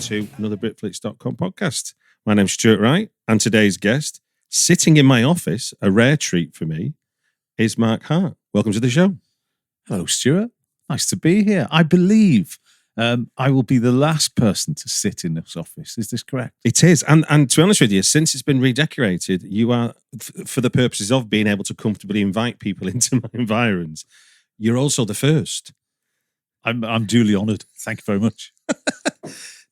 to another Britflix.com podcast. My name's Stuart Wright, and today's guest, sitting in my office, a rare treat for me, is Mark Hart. Welcome to the show. Hello, Stuart. Nice to be here. I believe I will be the last person to sit in this office. Is this correct? It is. And to be honest with you, since it's been redecorated, you are, for the purposes of being able to comfortably invite people into my environs, you're also the first. I'm duly honoured. Thank you very much.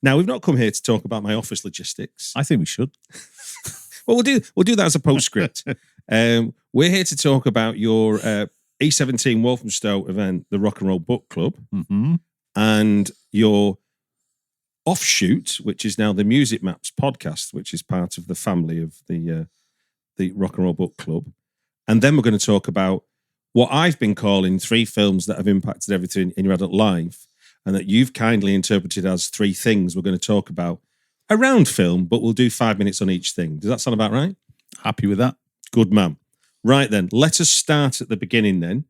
Now, we've not come here to talk about my office logistics. I think we should. Well, we'll do that as a postscript. We're here to talk about your E17 Walthamstow event, the Rock'n'Roll Book Club, and your offshoot, which is now the Music Maps podcast, which is part of the family of the Rock'n'Roll Book Club. And then we're going to talk about what I've been calling 3 films that have impacted everything in your adult life, and that you've kindly interpreted as 3 things we're going to talk about around film, but we'll do 5 minutes on each thing. Does that sound about right? Happy with that. Good man. Right then, let us start at the beginning then.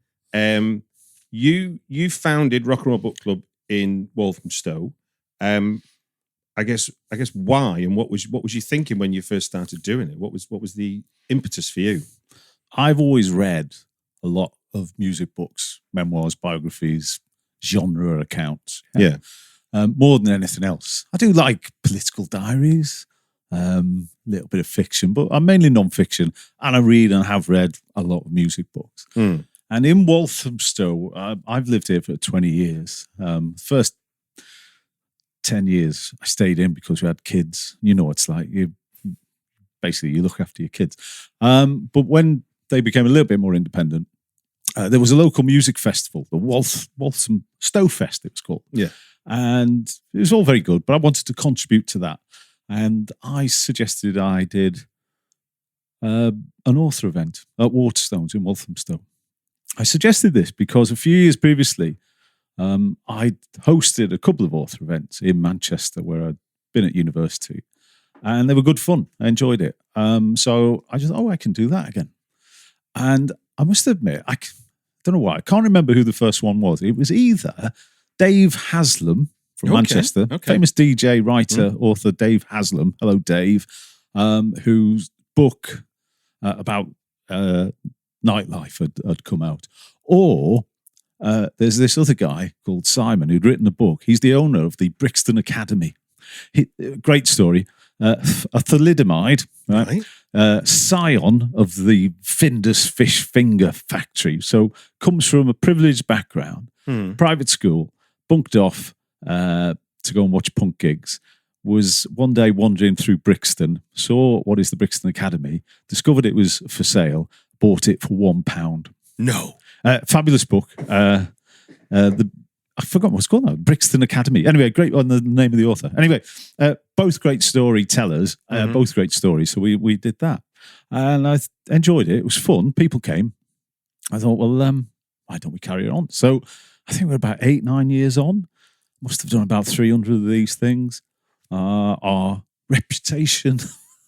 You founded Rock'n'Roll Book Club in Walthamstow. I guess why, and what was you thinking when you first started doing it? What was the impetus for you? I've always read a lot of music books, memoirs, biographies, genre accounts. Yeah. More than anything else. I do like political diaries, a little bit of fiction, but I'm mainly non-fiction, and I read and have read a lot of music books. And in Walthamstow, I've lived here for 20 years. First 10 years I stayed in because we had kids. You know what it's like. You look after your kids. But when they became a little bit more independent, there was a local music festival, the Walthamstow Fest, it was called. Yeah. And it was all very good, but I wanted to contribute to that. And I suggested I did an author event at Waterstones in Walthamstow. I suggested this because a few years previously, I'd hosted a couple of author events in Manchester where I'd been at university, and they were good fun. I enjoyed it. So I just, I can do that again. And I must admit, I don't know why, I can't remember who the first one was. It was either Dave Haslam from Manchester, famous DJ, writer, author Dave Haslam. Hello, Dave, whose book about nightlife had come out. Or there's this other guy called Simon who'd written a book. He's the owner of the Brixton Academy. Great story. A thalidomide, right? Scion of the Findus Fish Finger Factory. So comes from a privileged background, private school, bunked off to go and watch punk gigs. Was one day wandering through Brixton, saw what is the Brixton Academy, discovered it was for sale, bought it for £1. No. Fabulous book. I forgot what it's called now. Brixton Academy. Anyway, great on the name of the author. Anyway, both great storytellers, both great stories. So we did that. And I enjoyed it. It was fun. People came. I thought, well, why don't we carry it on? So I think we're about 8-9 years on. Must have done about 300 of these things. Our reputation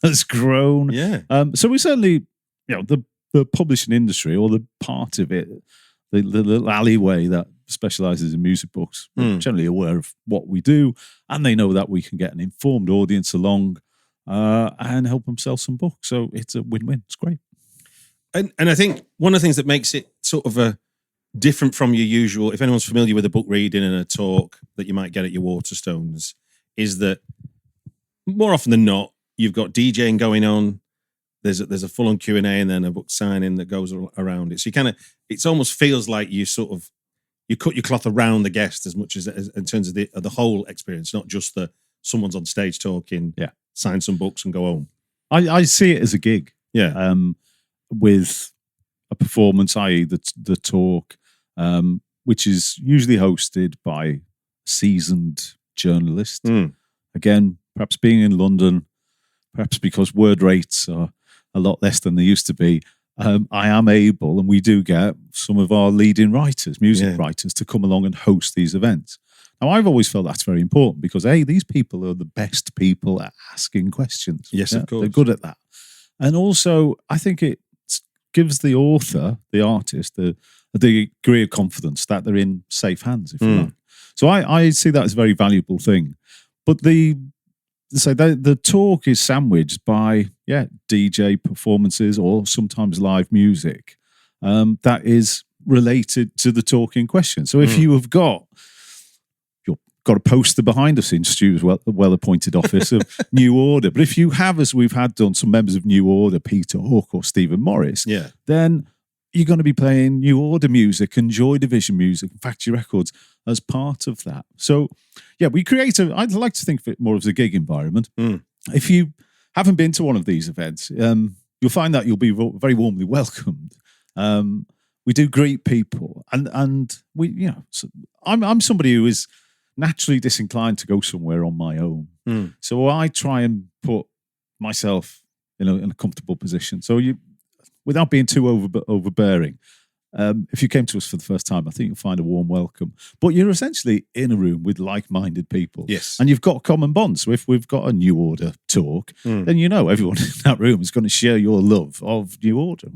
has grown. Yeah. So we certainly, the publishing industry, or the part of it, the little alleyway that specialises in music books, generally aware of what we do, and they know that we can get an informed audience along and help them sell some books. So it's a win-win. It's great. And I think one of the things that makes it sort of different from your usual, if anyone's familiar with a book reading and a talk that you might get at your Waterstones, is that more often than not, you've got DJing going on. There's a full-on Q&A and then a book signing that goes around it. So it almost feels like you cut your cloth around the guest as much as in terms of the whole experience, not just someone's on stage talking, sign some books and go home. I see it as a gig. Yeah. With a performance, i.e. the talk, which is usually hosted by a seasoned journalist. Again, perhaps being in London, perhaps because word rates are a lot less than they used to be, I am able, and we do get some of our leading writers, music writers, to come along and host these events. Now, I've always felt that's very important because, these people are the best people at asking questions. Yes, of course. They're good at that. And also, I think it gives the author, the artist, the degree of confidence that they're in safe hands, if you like. So I see that as a very valuable thing. But the talk is sandwiched by DJ performances or sometimes live music that is related to the talk in question. So if you have got a poster behind us in Stu's well-appointed office of New Order, but if you have, as we've had done, some members of New Order, Peter Hook or Stephen Morris, then you're going to be playing New Order music and Joy Division music, Factory Records as part of that. So, we create I'd like to think of it more as a gig environment. If you haven't been to one of these events, you'll find that you'll be very warmly welcomed. We do greet people, and we, I'm somebody who is naturally disinclined to go somewhere on my own. So I try and put myself in a comfortable position. So without being too overbearing, if you came to us for the first time, I think you'll find a warm welcome. But you're essentially in a room with like-minded people. Yes. And you've got common bonds. So if we've got a New Order talk, then everyone in that room is going to share your love of New Order.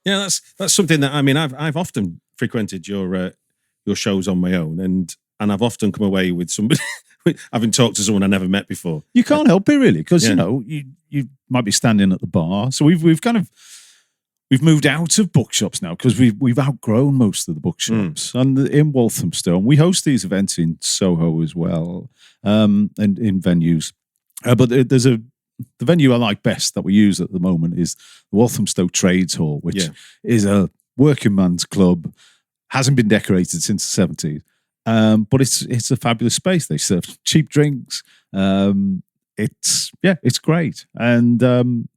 Yeah, that's something that, I've often frequented your shows on my own, and I've often come away with somebody having talked to someone I never met before. You can't help it really, because you might be standing at the bar. So we've moved out of bookshops now because we've outgrown most of the bookshops. And in Walthamstow, we host these events in Soho as well, and in venues. But there's the venue I like best that we use at the moment is the Walthamstow Trades Hall, which is a working man's club, hasn't been decorated since the 70s. But it's a fabulous space. They serve cheap drinks. It's great. And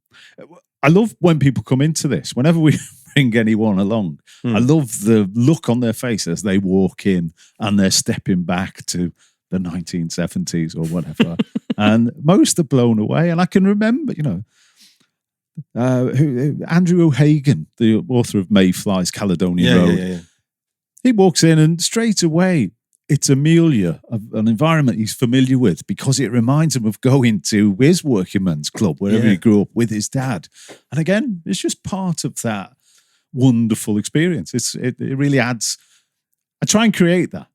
I love when people come into this. Whenever we bring anyone along, I love the look on their face as they walk in and they're stepping back to the 1970s or whatever. And most are blown away. And I can remember, Andrew O'Hagan, the author of Mayflies, Caledonian Road. He walks in and straight away, it's a milieu, an environment he's familiar with, because it reminds him of going to his working man's club, wherever he grew up with his dad. And again, it's just part of that wonderful experience. It really adds. I try and create that.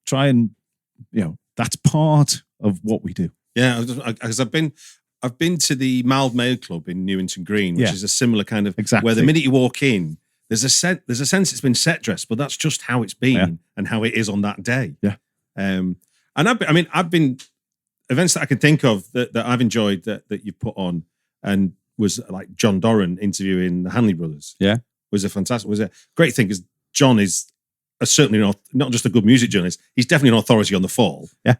That's part of what we do. Yeah, because I've been to the Mild Mail Club in Newington Green, which is a similar kind of where the minute you walk in, there's a sense it's been set dressed, but that's just how it's been and how it is on that day. Yeah. And I've been events that I can think of that I've enjoyed that you've put on, and was like John Doran interviewing the Hanley brothers. Yeah. Was a great thing, because John is certainly not just a good music journalist, he's definitely an authority on the Fall. Yeah.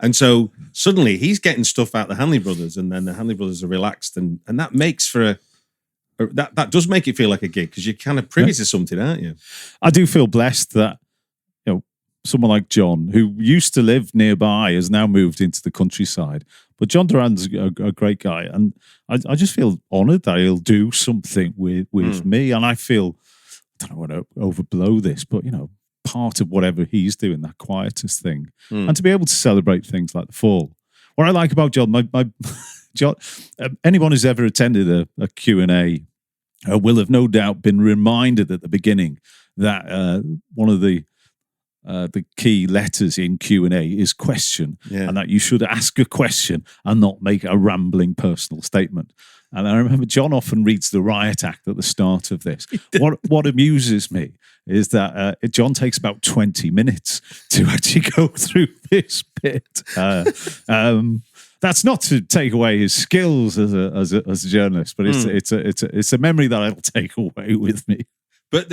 And so suddenly he's getting stuff out the Hanley brothers, and then the Hanley brothers are relaxed, and that makes for that does make it feel like a gig, because you're kind of privy to something, aren't you? I do feel blessed that someone like John, who used to live nearby, has now moved into the countryside. But John Duran's a great guy, and I just feel honoured that he'll do something with me. And I feel, I don't want to overblow this, but part of whatever he's doing, that quietest thing, and to be able to celebrate things like the Fall. What I like about John, John, anyone who's ever attended a Q&A will have no doubt been reminded at the beginning that one of the key letters in Q&A is question, and that you should ask a question and not make a rambling personal statement. And I remember John often reads the riot act at the start of this. What amuses me is that John takes about 20 minutes to actually go through this bit. That's not to take away his skills as a journalist, but it's a memory that I'll take away with me. But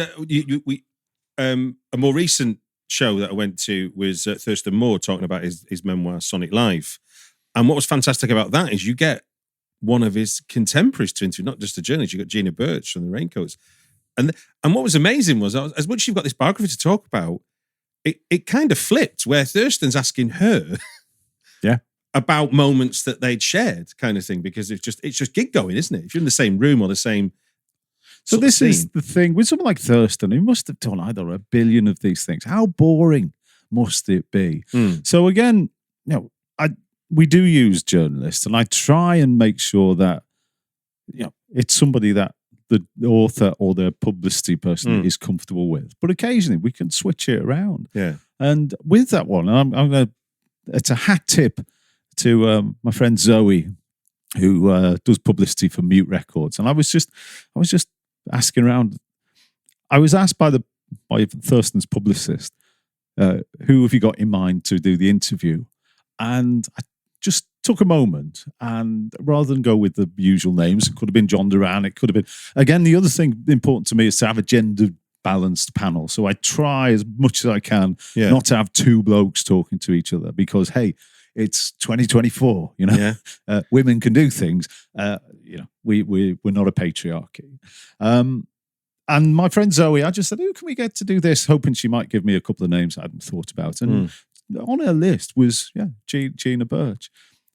a more recent show that I went to was Thurston Moore talking about his memoir Sonic Life, and what was fantastic about that is you get one of his contemporaries to interview, not just a journalist. You got Gina Birch from the Raincoats, and what was amazing was, as much as you've got this biography to talk about, it kind of flipped, where Thurston's asking her about moments that they'd shared, kind of thing, because it's just gig going, isn't it? If you're in the same room or the same. So this is the thing with someone like Thurston, who must have done either a billion of these things. How boring must it be? So again, we do use journalists, and I try and make sure that it's somebody that the author or the publicity person is comfortable with. But occasionally we can switch it around. Yeah. And with that one, I'm going to it's a hat tip to my friend Zoe, who does publicity for Mute Records, and I was just asking around. I was asked by Thurston's publicist, who have you got in mind to do the interview? And I just took a moment, and rather than go with the usual names, it could have been John Duran, it could have been, again, the other thing important to me is to have a gender balanced panel. So I try as much as I can not to have two blokes talking to each other, because, hey, it's 2024, women can do things. We're not a patriarchy. And my friend Zoe, I just said, who can we get to do this? Hoping she might give me a couple of names I hadn't thought about. And on her list was, Gina Birch.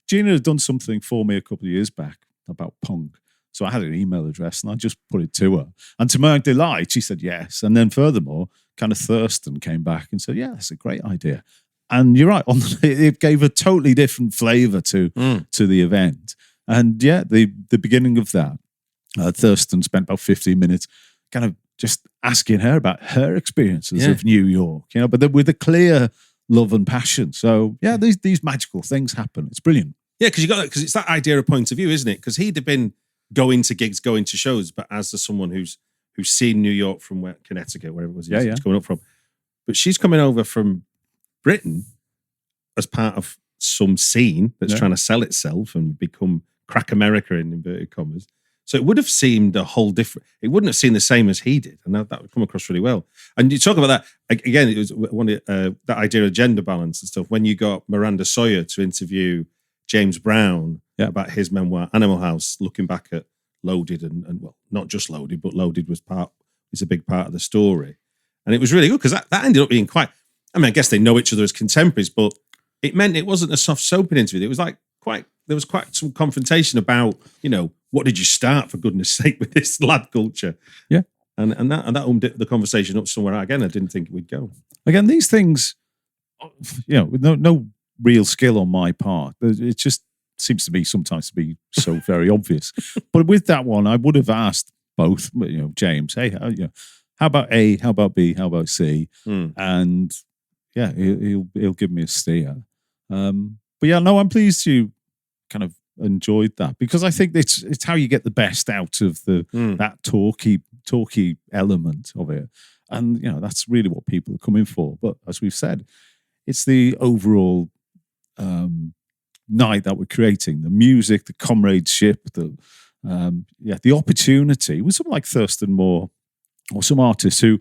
Gina had done something for me a couple of years back about punk. So I had an email address and I just put it to her. And to my delight, she said yes. And then furthermore, kind of Thurston came back and said, yeah, that's a great idea. And you're right, it gave a totally different flavour to the event. And the beginning of that, Thurston spent about 15 minutes kind of just asking her about her experiences of New York, but with a clear love and passion. So these magical things happen. It's brilliant. Yeah, because it's that idea of point of view, isn't it? Because he'd have been going to gigs, going to shows, but as someone who's seen New York from Connecticut, wherever it was he's coming up from, but she's coming over from Britain as part of some scene that's trying to sell itself and become crack America in inverted commas. So it would have seemed a whole different. It wouldn't have seemed the same as he did, and that would come across really well. And you talk about that again. It was that idea of gender balance and stuff. When you got Miranda Sawyer to interview James Brown about his memoir Animal House, looking back at Loaded and well, not just Loaded, but Loaded was a big part of the story, and it was really good because that ended up being quite. I mean, I guess they know each other as contemporaries, but it meant it wasn't a soft soaping interview. It was like there was quite some confrontation about, what did you start, for goodness sake, with this lad culture? Yeah. And that the conversation up somewhere, again, I didn't think it would go. Again, these things, with no real skill on my part, it just seems to me sometimes to be so very obvious. But with that one, I would have asked both, James, hey, how about A, how about B, how about C? And he'll give me a steer. But I'm pleased you kind of enjoyed that, because I think it's how you get the best out of that talky element of it, and that's really what people are coming for. But as we've said, it's the overall night that we're creating, the music, the comradeship, the opportunity with someone like Thurston Moore or some artists who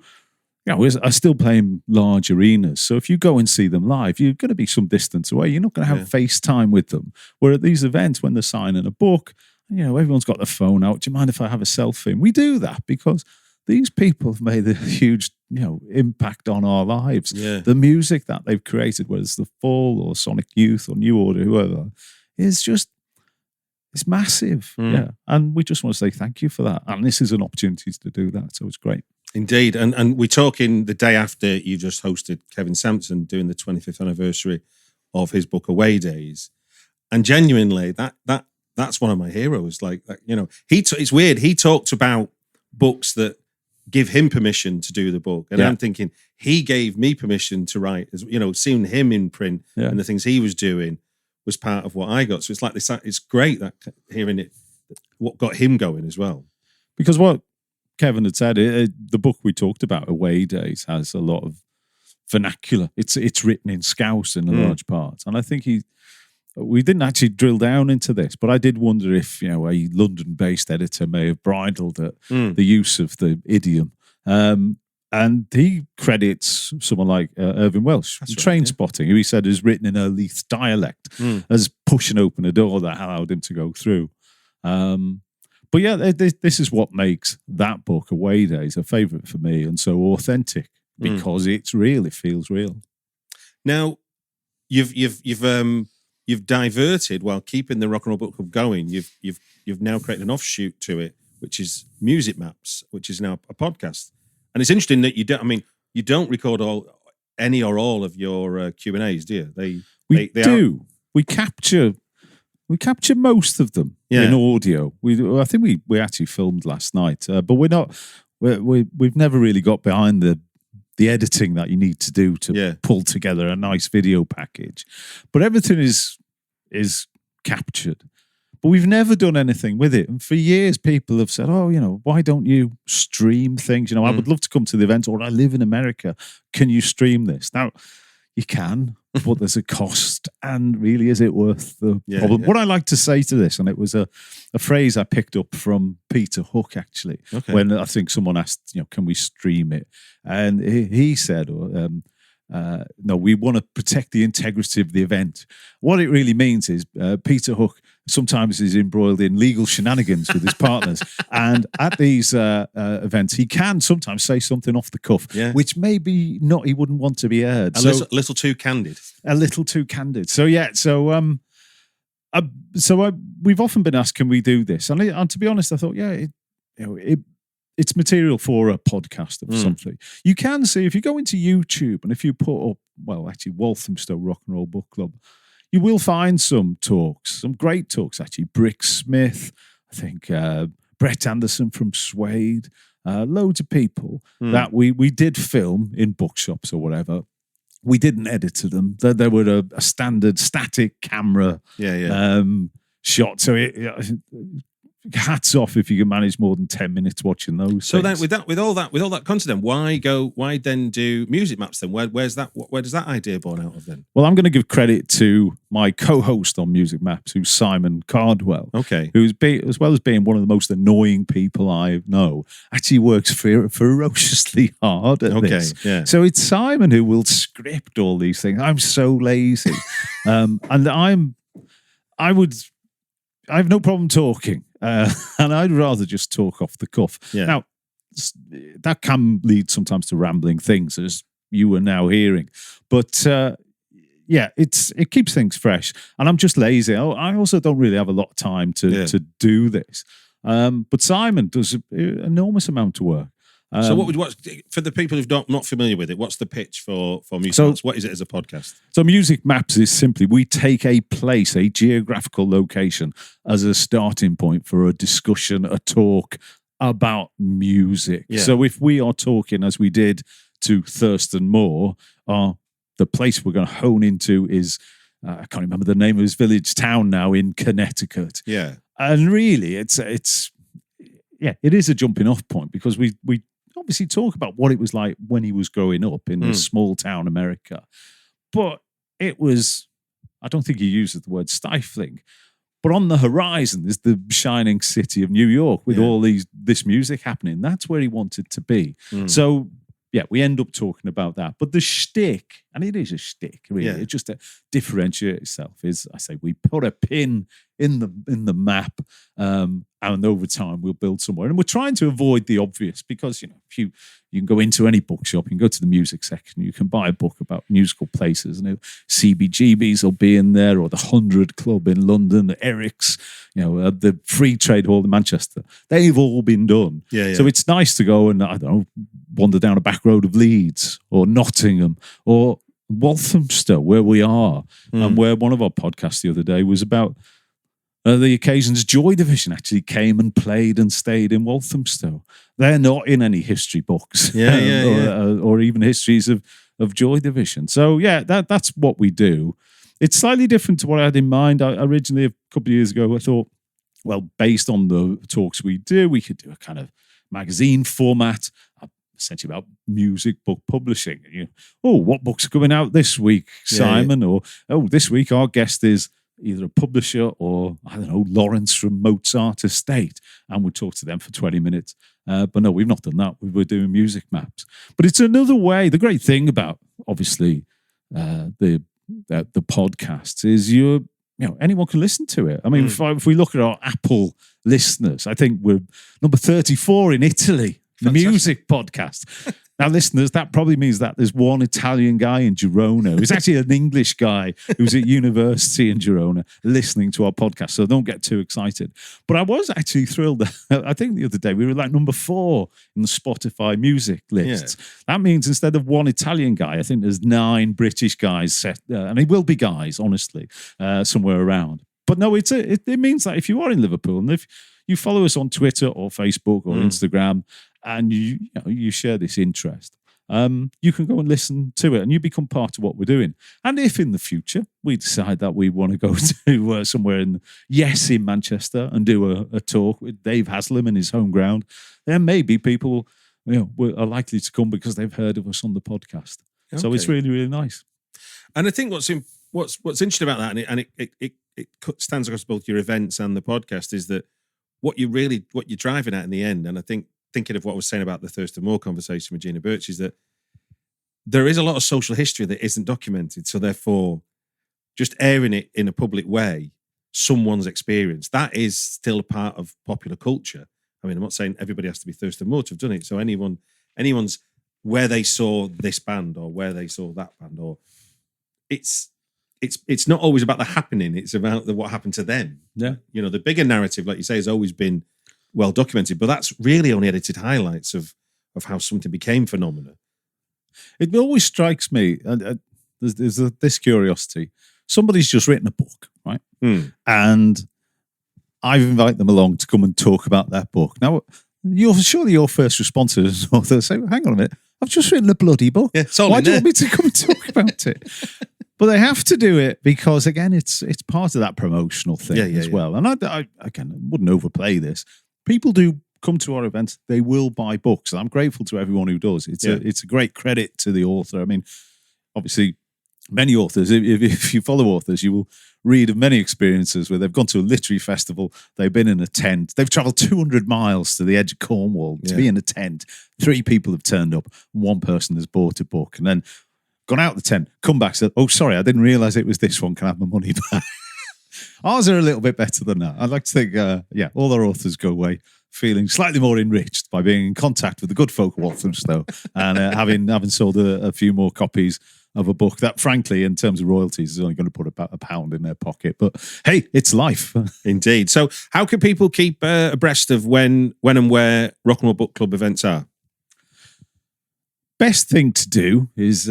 are still playing large arenas. So if you go and see them live, you're going to be some distance away. You're not going to have FaceTime with them. Where at these events, when they're signing a book, everyone's got their phone out. Do you mind if I have a selfie? And we do that because these people have made a huge, impact on our lives. Yeah. The music that they've created, whether it's The Fall or Sonic Youth or New Order, whoever, it's massive. Yeah. And we just want to say thank you for that. And this is an opportunity to do that. So it's great. Indeed. And we're talking the day after you just hosted Kevin Sampson doing the 25th anniversary of his book Away Days. And genuinely, that's one of my heroes. It's weird. He talked about books that give him permission to do the book. And I'm thinking, he gave me permission to write, seeing him in print and the things he was doing was part of what I got. So it's like this, it's great that hearing it, what got him going as well. Because what Kevin had said, the book we talked about, Away Days, has a lot of vernacular. It's written in Scouse in a large part. And I think we didn't actually drill down into this, but I did wonder if, a London-based editor may have bridled at the use of the idiom. And he credits someone like Irving Welsh, Train Spotting, who he said is written in a Leith dialect, as pushing open a door that allowed him to go through. But this is what makes that book, Away Days, a favourite for me and so authentic, because it's real. It feels real. Now, you've diverted while keeping the Rock and Roll Book Club going. You've now created an offshoot to it, which is Music Maps, which is now a podcast. And it's interesting that you don't record any or all of your Q&As, do you? We do. We capture most of them in audio. I think we actually filmed last night, but we've never really got behind the the editing that you need to do to pull together a nice video package. But everything is captured. But we've never done anything with it. And for years, people have said, oh, why don't you stream things? I would love to come to the event, or I live in America. Can you stream this? Now, you can, but there's a cost. And really, is it worth the problem? What I like to say to this, and it was a phrase I picked up from Peter Hook, actually, when I think someone asked, can we stream it? And he said, no, we want to protect the integrity of the event. What it really means is Peter Hook sometimes is embroiled in legal shenanigans with his partners. And at these events, he can sometimes say something off the cuff, which maybe not he wouldn't want to be heard. A little too candid. A little too candid. So, we've often been asked, can we do this? And to be honest, I thought, it's material for a podcast of something. You can see, if you go into YouTube and if you put up, Walthamstow Rock and Roll Book Club, you will find some talks, some great talks, actually. Brick Smith, I think Brett Anderson from Slade, loads of people that we did film in bookshops or whatever. We didn't edit to them. They were a standard static camera shot. So hats off if you can manage more than 10 minutes watching those. So then, with all that content, then why then do music maps? Then where does that idea born out of then? Well, I'm going to give credit to my co-host on Music Maps, who's Simon Cardwell. Okay, who's as well as being one of the most annoying people I know, actually works ferociously hard at this. Yeah. So it's Simon who will script all these things. I'm so lazy, and I have no problem talking. And I'd rather just talk off the cuff. Yeah. Now, that can lead sometimes to rambling things, as you are now hearing. But it keeps things fresh. And I'm just lazy. I also don't really have a lot of time to do this. But Simon does an enormous amount of work. So what for the people who're not familiar with it, what's the pitch for Music Maps? What is it as a podcast? So Music Maps is simply, we take a place, a geographical location, as a starting point for a discussion, a talk about music. Yeah. So if we are talking, as we did to Thurston Moore, the place we're going to hone into is, I can't remember the name of his village town now, in Connecticut. Yeah. And really, it is a jumping off point, because we obviously talk about what it was like when he was growing up in a small town America. But it was, I don't think he uses the word stifling, but on the horizon is the shining city of New York with all this music happening. That's where he wanted to be. So, we end up talking about that. But the shtick, and it is a shtick, really, it just to differentiate itself, is, I say, we put a pin in the map, and over time we'll build somewhere. And we're trying to avoid the obvious, because if you can go into any bookshop, you can go to the music section, you can buy a book about musical places, and CBGB's will be in there, or the 100 Club in London, Eric's, the Free Trade Hall in Manchester. They've all been done. So it's nice to go and, I don't know, wander down a back road of Leeds or Nottingham or Walthamstow, where we are, and where one of our podcasts the other day was about the occasions Joy Division actually came and played and stayed in Walthamstow. They're not in any history books, or even histories of Joy Division. So that's what we do. It's slightly different to what I had in mind. I originally, a couple of years ago, I thought, well, based on the talks we do, we could do a kind of magazine format, essentially about music book publishing. What books are coming out this week, Simon? Or, this week our guest is either a publisher or, I don't know, Lawrence from Mozart Estate, and we'll talk to them for 20 minutes. But no, we've not done that. We were doing Music Maps. But it's another way. The great thing about, obviously, the podcasts is anyone can listen to it. I mean, if we look at our Apple listeners, I think we're number 34 in Italy. The music podcast. Now, listeners, that probably means that there's one Italian guy in Girona who's actually an English guy who's at university in Girona listening to our podcast. So don't get too excited. But I was actually thrilled. I think the other day we were like number 4 in the Spotify music lists. That means instead of one Italian guy, I think there's 9 British guys set, and it will be guys, honestly, somewhere around. But no, it means that if you are in Liverpool and if you follow us on Twitter or Facebook or Instagram, and you share this interest, you can go and listen to it and you become part of what we're doing. And if in the future we decide that we want to go to somewhere in Manchester and do a talk with Dave Haslam in his home ground, then maybe people are likely to come because they've heard of us on the podcast. Okay. So it's really, really nice. And I think what's interesting about that, and it stands across both your events and the podcast, is that what you're driving at in the end. And I think thinking of what I was saying about the Thurston Moore conversation with Gina Birch, is that there is a lot of social history that isn't documented. So therefore, just airing it in a public way, someone's experience, that is still a part of popular culture. I mean, I'm not saying everybody has to be Thurston Moore to have done it. So anyone's where they saw this band or where they saw that band, or it's not always about the happening. It's about what happened to them. Yeah. The bigger narrative, like you say, has always been well documented, but that's really only edited highlights of how something became phenomena. It always strikes me, there's this curiosity. Somebody's just written a book, right? And I've invited them along to come and talk about that book. Now, surely your first response is to say, hang on a minute, I've just written a bloody book. Yeah, why do you want me to come and talk about it? But they have to do it because, again, it's part of that promotional thing as well. And I wouldn't overplay this. People do come to our events. They will buy books. And I'm grateful to everyone who does. It's a great credit to the author. I mean, obviously, many authors, if you follow authors, you will read of many experiences where they've gone to a literary festival, they've been in a tent, they've travelled 200 miles to the edge of Cornwall to be in a tent. 3 people have turned up, 1 person has bought a book, and then gone out the tent, come back, said, oh, sorry, I didn't realise it was this one, can I have my money back? Ours are a little bit better than that. I'd like to think, all our authors go away feeling slightly more enriched by being in contact with the good folk of Walthamstow and having sold a few more copies of a book that, frankly, in terms of royalties, is only going to put about £1 in their pocket. But hey, it's life. Indeed. So how can people keep abreast of when and where Rock and Roll Book Club events are? Best thing to do is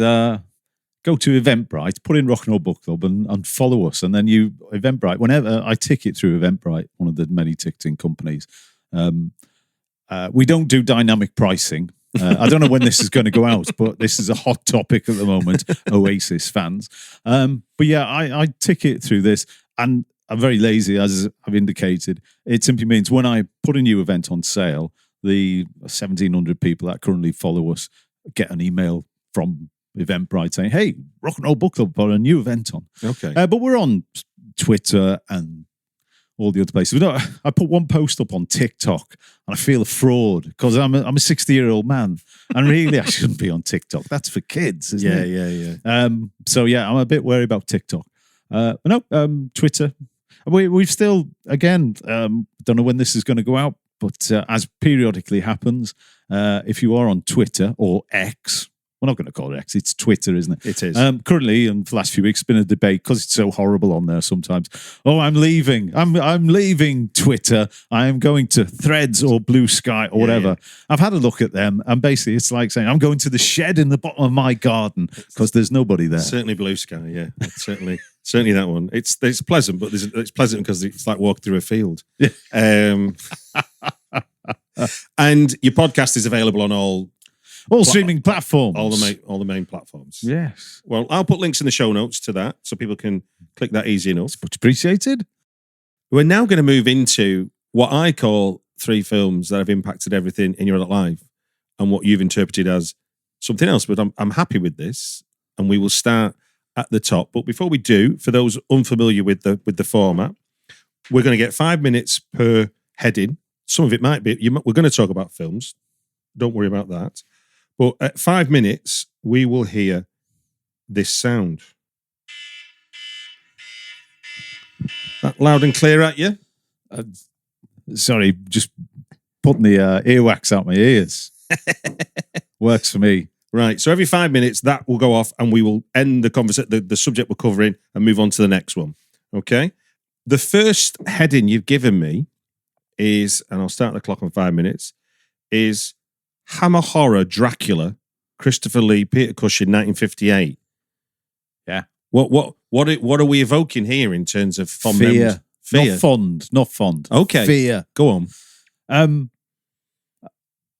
go to Eventbrite, put in Rock and Roll Book Club and follow us. And then Eventbrite, whenever I ticket through Eventbrite, one of the many ticketing companies, we don't do dynamic pricing. I don't know when this is going to go out, but this is a hot topic at the moment, Oasis fans. But yeah, I ticket through this, and I'm very lazy, as I've indicated. It simply means when I put a new event on sale, the 1,700 people that currently follow us get an email from Eventbrite saying, hey, Rock and Roll Book Club put a new event on. Okay. But we're on Twitter and all the other places. I put one post up on TikTok and I feel a fraud because I'm a 60-year-old man and really I shouldn't be on TikTok. That's for kids, isn't it? Yeah. So yeah, I'm a bit worried about TikTok. Twitter. We've still, again, don't know when this is going to go out, but as periodically happens, if you are on Twitter or X, we're not going to call it X, it's Twitter, isn't it? It is. Currently, in the last few weeks, it's been a debate because it's so horrible on there sometimes. Oh, I'm leaving. I'm leaving Twitter. I am going to Threads or Blue Sky or whatever. Yeah. I've had a look at them, and basically it's like saying, I'm going to the shed in the bottom of my garden because there's nobody there. Certainly Blue Sky, yeah. Certainly that one. It's pleasant, but it's pleasant because it's like walking through a field. Yeah. And your podcast is available on all streaming platforms. All the main platforms. Yes. Well, I'll put links in the show notes to that so people can click that easy enough. It's much appreciated. We're now going to move into what I call 3 films that have impacted everything in your adult life and what you've interpreted as something else. But I'm happy with this, and we will start at the top. But before we do, for those unfamiliar with the format, we're going to get 5 minutes per heading. Some of it might be, we're going to talk about films. Don't worry about that. But at 5 minutes, we will hear this sound. That loud and clear at you? Sorry, just putting the earwax out my ears. Works for me. Right. So every 5 minutes, that will go off and we will end the conversation, the subject we're covering, and move on to the next one. Okay? The first heading you've given me is, and I'll start the clock on 5 minutes, is Hammer Horror Dracula, Christopher Lee, Peter Cushing, 1958. Yeah. What are we evoking here in terms of fond memories? Fear. Not fond. Okay. Fear. Go on.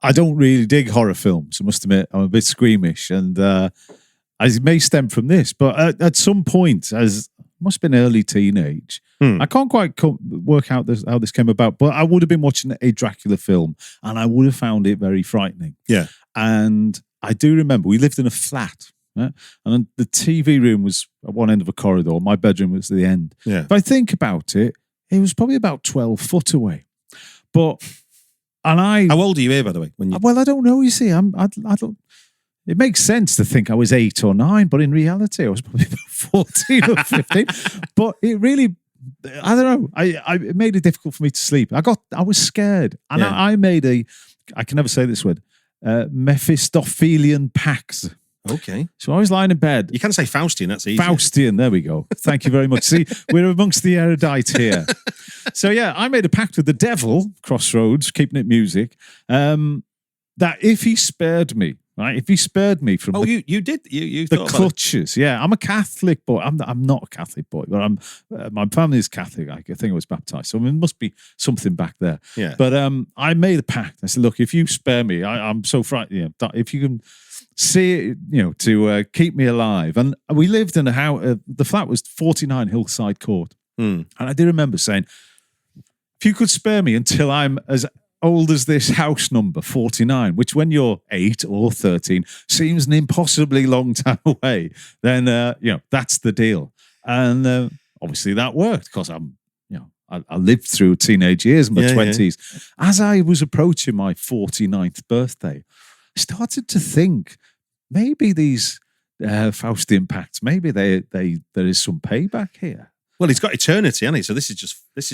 I don't really dig horror films. I must admit, I'm a bit squeamish, and it may stem from this. But at some point, as must have been early teenage, I can't quite work out how this came about. But I would have been watching a Dracula film, and I would have found it very frightening. Yeah, and I do remember we lived in a flat, right? And the TV room was at one end of a corridor. My bedroom was at the end. Yeah. If I think about it, it was probably about 12 foot away. But how old are you here, by the way? Well, I don't know. You see, I don't. It makes sense to think I was 8 or 9, but in reality, I was probably about 14 or 15. But it really, I don't know. It made it difficult for me to sleep. I was scared, and I made I can never say this word, Mephistophelian pact. Okay. So I was lying in bed. You can say Faustian, that's easy. Faustian, there we go. Thank you very much. See, we're amongst the erudite here. So yeah, I made a pact with the devil, Crossroads, keeping it music, that if he spared me, right? If he spared me from you did you the clutches, yeah. I'm a Catholic boy. I'm not a Catholic boy, but I'm my family is Catholic. I think I was baptized, so there must be something back there. Yeah. But I made a pact. I said, look, if you spare me, I'm so frightened. If you can see, to keep me alive. And we lived in a house. The flat was 49 Hillside Court, and I do remember saying, if you could spare me until I'm as old as this house number 49, which when you're 8 or 13 seems an impossibly long time away, then that's the deal. And obviously that worked because I lived through teenage years, my 20s. Yeah. As I was approaching my 49th birthday, I started to think maybe these Faustian pacts, maybe there is some payback here. Well, he's got eternity, hasn't he? So this is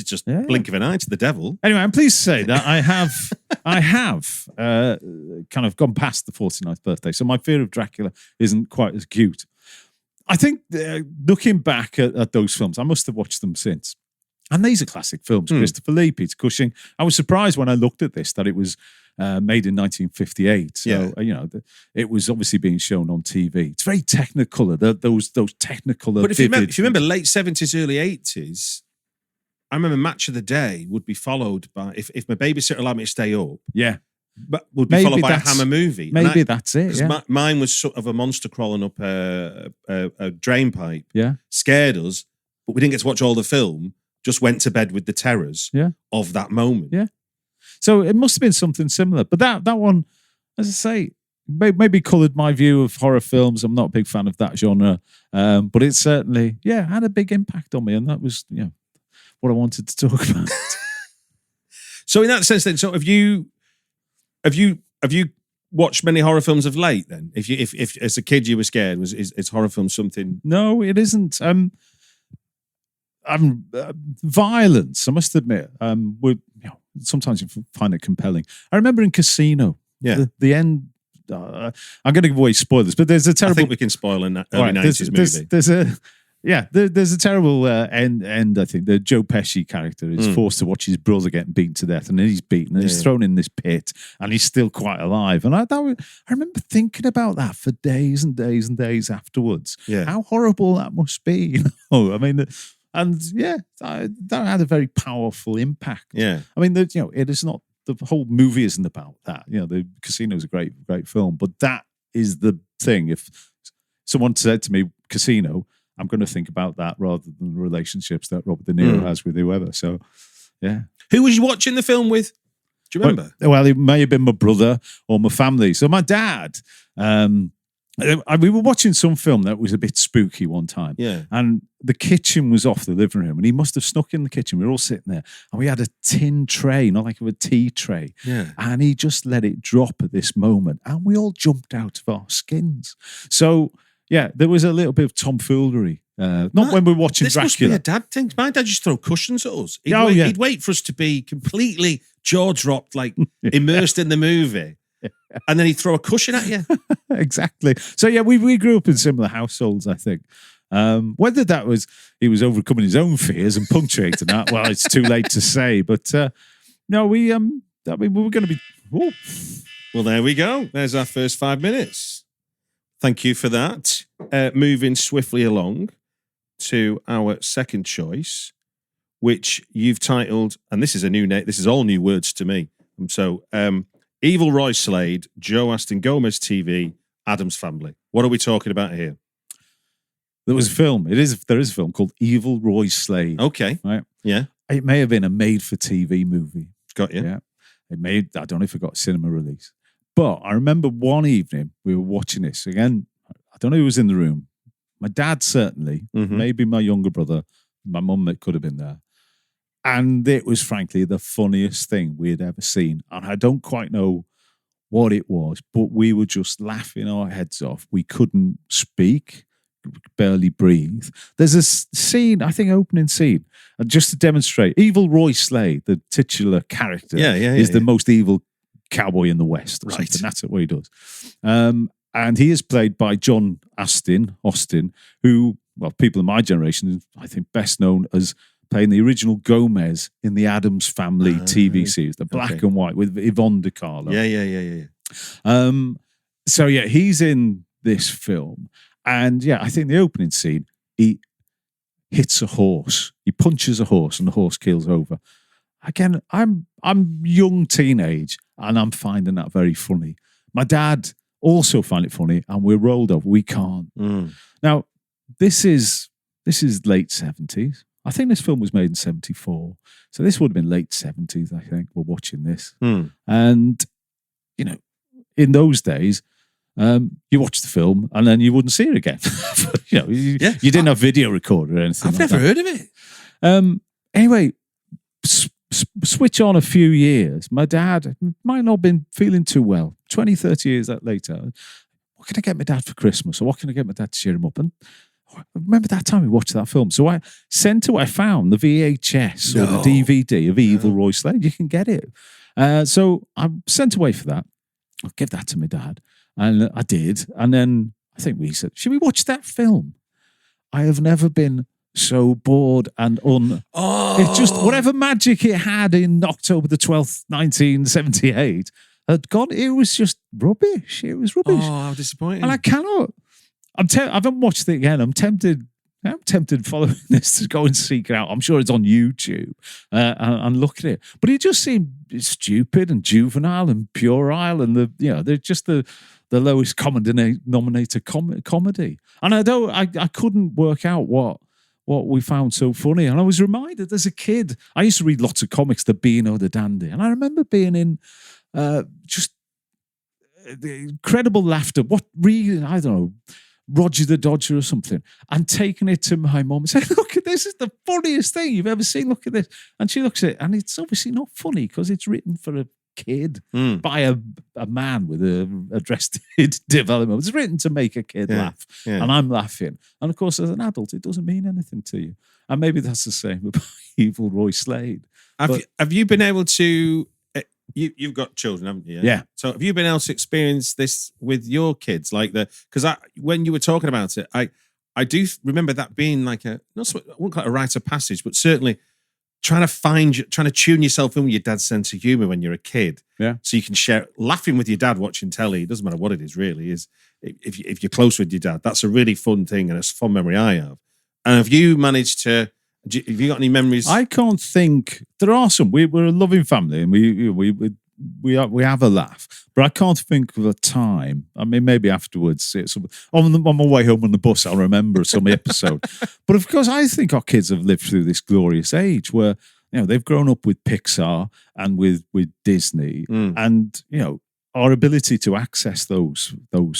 just blink of an eye to the devil. Anyway, I'm pleased to say that I have kind of gone past the 49th birthday, so my fear of Dracula isn't quite as acute. I think looking back at those films, I must have watched them since. And these are classic films. Christopher Lee, Peter Cushing. I was surprised when I looked at this that it was made in 1958. So, it was obviously being shown on TV. It's very technicolor, those technicolor. But if you remember late 70s, early 80s, I remember Match of the Day would be followed by, if my babysitter allowed me to stay up, but would be followed by a Hammer movie. Maybe that's it. Because mine was sort of a monster crawling up a drain pipe. Yeah. Scared us, but we didn't get to watch all the film. Just went to bed with the terrors of that moment. Yeah. So it must have been something similar. But that one, as I say, maybe coloured my view of horror films. I'm not a big fan of that genre. But it certainly, had a big impact on me. And that was, what I wanted to talk about. So in that sense then, so have you watched many horror films of late then? If as a kid you were scared, is horror film something? No, it isn't. Violence, I must admit, sometimes you find it compelling. I remember in Casino, the end. I'm going to give away spoilers, but there's a terrible. I think we can spoil an early 90s movie. There's a terrible end. I think the Joe Pesci character is forced to watch his brother getting beaten to death, and then he's beaten, and he's thrown in this pit, and he's still quite alive. And I remember thinking about that for days and days and days afterwards. Yeah, how horrible that must be. I mean. And that had a very powerful impact. Yeah, I mean, it is not, the whole movie isn't about that. The Casino is a great film, but that is the thing. If someone said to me Casino, I'm going to think about that rather than the relationships that Robert De Niro has with whoever. So, who was you watching the film with? Do you remember? Well, it may have been my brother or my family. So my dad. We were watching some film that was a bit spooky one time. Yeah. And the kitchen was off the living room, and he must have snuck in the kitchen. We were all sitting there, and we had a tin tray, not like a tea tray. Yeah. And he just let it drop at this moment, and we all jumped out of our skins. So, there was a little bit of tomfoolery. When we were watching Dracula. This must be a dad thing. My dad used to throw cushions at us. He'd wait for us to be completely jaw-dropped, like immersed in the movie. And then he'd throw a cushion at you. Exactly. So we grew up in similar households, I think. Whether that was he was overcoming his own fears and punctuating that, well, it's too late to say. But no, we were going to be. Ooh. Well, there we go. There's our first 5 minutes. Thank you for that. Moving swiftly along to our second choice, which you've titled, and this is a new name. This is all new words to me. So. Evil Roy Slade, Joe Aston Gomez TV, Addams Family. What are we talking about here? There was a film. There is a film called Evil Roy Slade. Okay. Right. Yeah. It may have been a made-for-TV movie. Got you. Yeah. I don't know if it got a cinema release. But I remember one evening we were watching this. Again, I don't know who was in the room. My dad, certainly. Maybe my younger brother. My mum, it could have been there. And it was, frankly, the funniest thing we had ever seen. And I don't quite know what it was, but we were just laughing our heads off. We couldn't speak, barely breathe. There's a scene, I think, opening scene, and just to demonstrate, Evil Roy Slade, the titular character, is the most evil cowboy in the West. Or something. That's what he does. And he is played by John Austin, who, well, people in my generation, I think best known as playing the original Gomez in the Addams Family TV series, the black and white with Yvonne DiCarlo. Yeah. So, yeah, he's in this film. And, yeah, I think the opening scene, he hits a horse. He punches a horse and the horse keels over. Again, I'm young teenage and I'm finding that very funny. My dad also found it funny and we're rolled up. We can't. Now, this is late 70s. I think this film was made in 74. So this would have been late 70s, I think. We're watching this. And, you know, in those days, you watch the film and then you wouldn't see it again. You didn't have video recorder or anything. I've never heard of it. Anyway, switch on a few years. My dad might not have been feeling too well. 20, 30 years later, what can I get my dad for Christmas? Or what can I get my dad to cheer him up? And I remember that time we watched that film. So I found the VHS or the DVD of Evil Roy Slade. You can get it. So I sent away for that. I'll give that to my dad. And I did. And then I think we said, should we watch that film? I have never been so bored and It just, whatever magic it had in October the 12th, 1978, had gone. It was just rubbish. It was rubbish. Oh, how disappointing. And I cannot. I haven't watched it again. I'm tempted following this to go and seek it out. I'm sure it's on YouTube and look at it. But it just seemed stupid and juvenile and puerile, and they're just the lowest common denominator comedy. And I couldn't work out what we found so funny. And I was reminded as a kid, I used to read lots of comics, the Beano the Dandy, and I remember being in just the incredible laughter. What really, I don't know, Roger the Dodger or something, and taking it to my mum and saying, look at this, is the funniest thing you've ever seen, look at this. And she looks at it, and it's obviously not funny because it's written for a kid by a man with a Arrested Development. It's written to make a kid laugh, and I'm laughing. And of course, as an adult, it doesn't mean anything to you. And maybe that's the same about Evil Roy Slade. Have you been able to... You've got children, haven't you? Yeah. So have you been able to experience this with your kids? Because when you were talking about it, I do remember that being like I wouldn't call it a rite of passage, but certainly trying to tune yourself in with your dad's sense of humor when you're a kid. Yeah. So you can share laughing with your dad watching telly. It doesn't matter what it is, really. If you're close with your dad, that's a really fun thing, and it's a fun memory I have. And have you managed to? Have you got any memories? I can't think. There are some. We're a loving family, and we have a laugh. But I can't think of a time. I mean, maybe afterwards, on my way home on the bus, I'll remember some episode. But of course, I think our kids have lived through this glorious age where they've grown up with Pixar and with Disney, and our ability to access those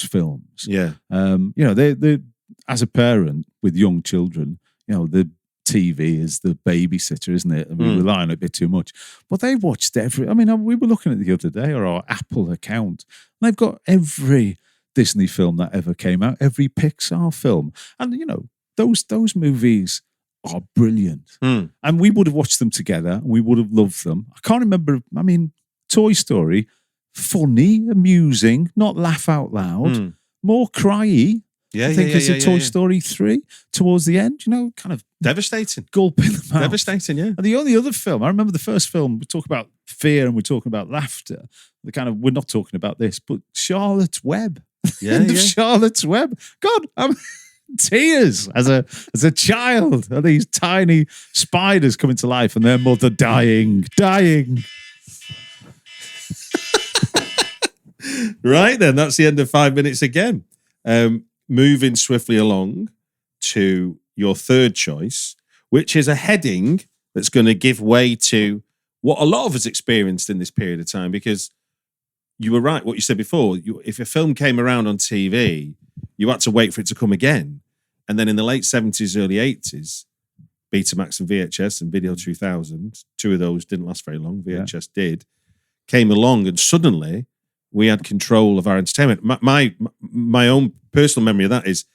films. Yeah. They as a parent with young children, the TV is the babysitter, isn't it? And we rely on it a bit too much. But they watched we were looking at it the other day, or our Apple account, and they've got every Disney film that ever came out, every Pixar film. And, those movies are brilliant. And we would have watched them together, and we would have loved them. I can't remember, Toy Story, funny, amusing, not laugh out loud, more cryy. I think it's a Toy Story 3 towards the end, kind of devastating. Gulp in the mouth. Devastating, yeah. And the only other film, I remember the first film, we talk about fear and we're talking about laughter. We're not talking about this, but Charlotte's Web. End of Charlotte's Web. God, I'm tears as a child. And these tiny spiders coming to life and their mother dying. Right then, that's the end of 5 minutes again. Moving swiftly along to your third choice, which is a heading that's going to give way to what a lot of us experienced in this period of time, because you were right, what you said before. If a film came around on TV, you had to wait for it to come again. And then in the late 70s, early 80s, Betamax and VHS and Video 2000, two of those didn't last very long, VHS did, came along, and suddenly we had control of our entertainment. My own personal memory of that is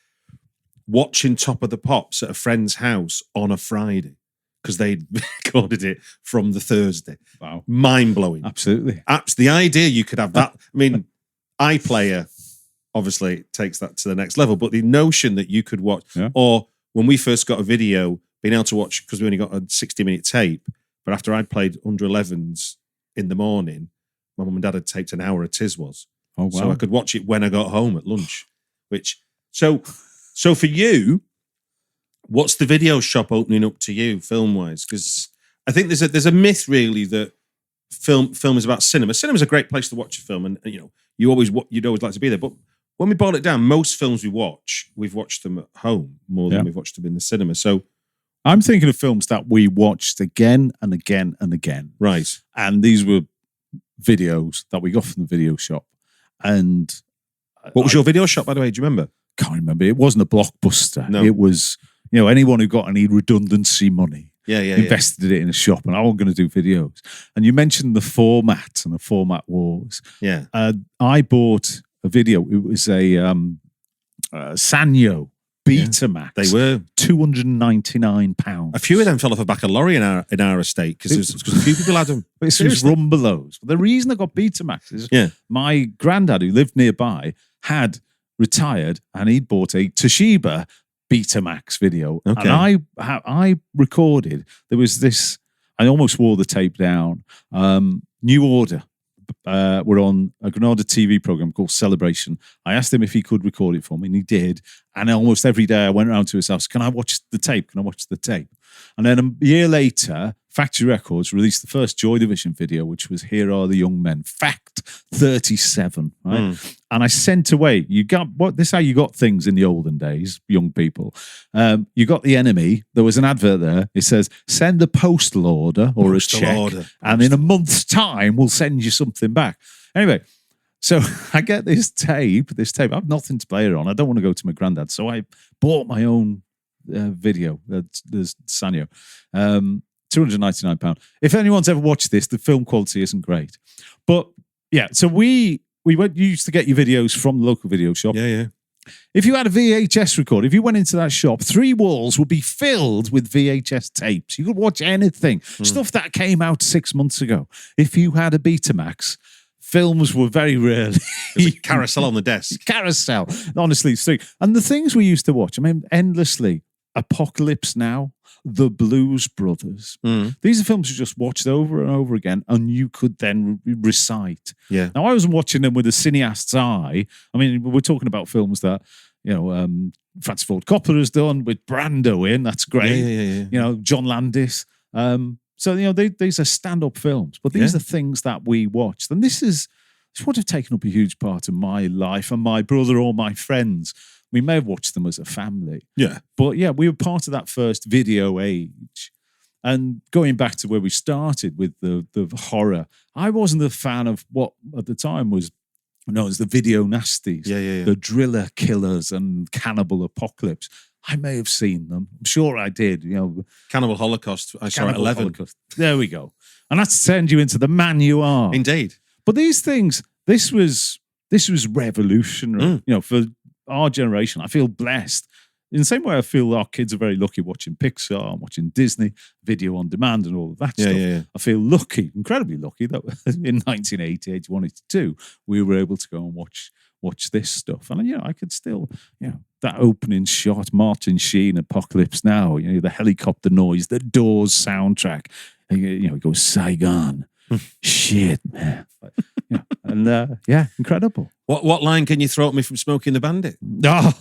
watching Top of the Pops at a friend's house on a Friday, because they'd recorded it from the Thursday. Wow. Mind-blowing. Absolutely. The idea you could have that. I mean, iPlayer obviously takes that to the next level, but the notion that you could watch, or when we first got a video, being able to watch, because we only got a 60-minute tape, but after I'd played under 11s in the morning, my mum and dad had taped an hour of Tiswas. Oh, wow. So I could watch it when I got home at lunch. So for you, what's the video shop opening up to you, film-wise? Because I think there's a myth really that film is about cinema. Cinema's a great place to watch a film, and you'd always like to be there. But when we boil it down, most films we've watched them at home more than we've watched them in the cinema. So I'm thinking of films that we watched again and again and again. Right. And these were videos that we got from the video shop. And what was your video shop, by the way? Do you remember? Can't remember. It wasn't a Blockbuster. No. It was, anyone who got any redundancy money invested it in a shop, and I was going to do videos. And you mentioned the format and the format wars. Yeah. I bought a video. It was a SANYO BETAMAX. They were £299. A few of them fell off the back of a lorry in our estate because a few people had them. This was Rumbelows. The reason I got BETAMAX is my granddad, who lived nearby, had retired, and he'd bought a Toshiba BETAMAX video. Okay. And I recorded, there was this, I almost wore the tape down, New Order. We're on a Granada TV program called Celebration. I asked him if he could record it for me, and he did. And almost every day I went around to his house, can I watch the tape? Can I watch the tape? And then a year later, Factory Records released the first Joy Division video, which was Here Are the Young Men, Fact 37, right? And I sent away, this is how you got things in the olden days, young people. You got The Enemy, there was an advert there, it says, send a postal order or a check, and in a month's time, we'll send you something back. Anyway, so I get this tape, I have nothing to play it on, I don't want to go to my granddad, so I bought my own video, there's SANYO. £299. If anyone's ever watched this, the film quality isn't great. But yeah, so we used to get your videos from the local video shop. Yeah. If you had a VHS recorder, if you went into that shop, 3 walls would be filled with VHS tapes. You could watch anything. Stuff that came out 6 months ago. If you had a Betamax, films were very rarely. There's a carousel on the desk. Carousel. Honestly, it's true. And the things we used to watch, endlessly. Apocalypse Now, The Blues Brothers. These are films you just watched over and over again, and you could then recite. Yeah. Now, I wasn't watching them with a cineast's eye. I mean, we're talking about films that, Francis Ford Coppola has done with Brando in. That's great. Yeah. John Landis. So, these are stand-up films, but these are things that we watched. And this would have taken up a huge part of my life and my brother or my friends. We may have watched them as a family. Yeah. But we were part of that first video age. And going back to where we started with the horror, I wasn't a fan of what at the time was known as the video nasties. Yeah. The driller killers and Cannibal Apocalypse. I may have seen them. I'm sure I did. Cannibal Holocaust. I saw at 11. Holocaust. There we go. And that's to send you into the man you are. Indeed. But these things, this was revolutionary. For our generation, I feel blessed. In the same way, I feel our kids are very lucky watching Pixar, watching Disney, video on demand, and all of that stuff. Yeah. I feel lucky, incredibly lucky, that in 1980, 81, 82, we were able to go and watch this stuff. And I could still, that opening shot, Martin Sheen, Apocalypse Now, the helicopter noise, the Doors soundtrack. It goes Saigon. Shit, man. And incredible. What line can you throw at me from Smokey and the Bandit? Oh,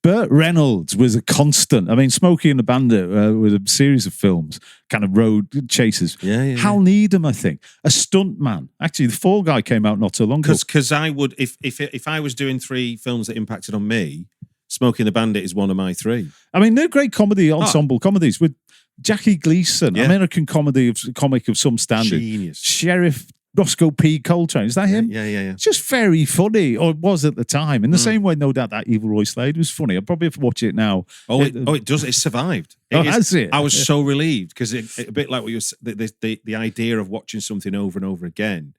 Burt Reynolds was a constant. I mean, Smokey and the Bandit was a series of films, kind of road chases. Yeah. Hal Needham, I think, a stunt man. Actually, The Fall Guy came out not so long ago. Because I would, if I was doing 3 films that impacted on me, Smokey and the Bandit is one of my 3. I mean, they're great comedy ensemble comedies with Jackie Gleason, American comic of some standard. Genius. Sheriff Roscoe P. Coltrane. Is that him? Yeah. It's just very funny, or it was at the time. In the same way, no doubt, that Evil Roy Slade was funny. I'll probably have to watch it now. It does. It survived. Has it? I was so relieved because a bit like what you the idea of watching something over and over again,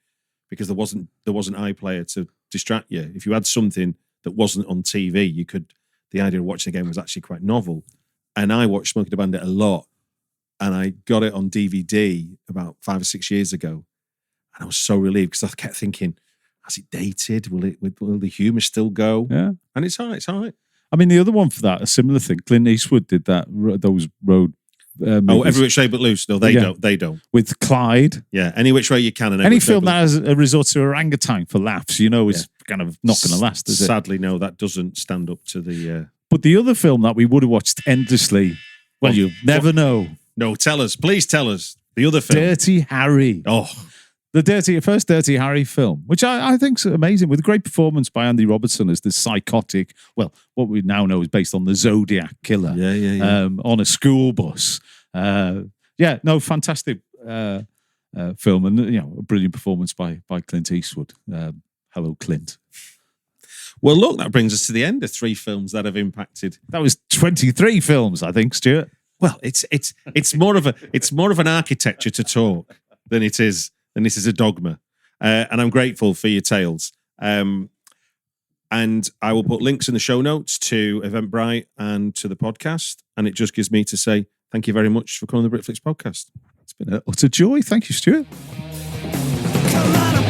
because there wasn't iPlayer to distract you. If you had something that wasn't on TV, the idea of watching again was actually quite novel. And I watched Smokey the Bandit a lot, and I got it on DVD about 5 or 6 years ago. And I was so relieved because I kept thinking, has it dated? Will the humour still go? Yeah. And it's all right. It's all right. I mean, the other one for that, a similar thing, Clint Eastwood did those road movies. Every Which Way But Loose. No, they don't. They don't. With Clyde. Yeah, Any Which Way You Can. And Any film that has a resort to orangutan for laughs, is kind of not going to last, is it? Sadly, no, that doesn't stand up to the... But the other film that we would have watched endlessly, you'll never know. No, tell us. Please tell us. The other film. Dirty Harry. Oh, the first Dirty Harry film, which I think's amazing, with a great performance by Andy Robertson as the psychotic, what we now know is based on the Zodiac killer. Yeah. On a school bus. Fantastic film, and a brilliant performance by Clint Eastwood. Hello, Clint. Well, look, that brings us to the end of 3 films that have impacted. That was 23 films, I think, Stuart. Well, it's more of an architecture to talk than it is a dogma, and I'm grateful for your tales. And I will put links in the show notes to Eventbrite and to the podcast. And it just gives me to say thank you very much for coming on the Britflix podcast. It's been an utter joy. Thank you, Stuart. Come on,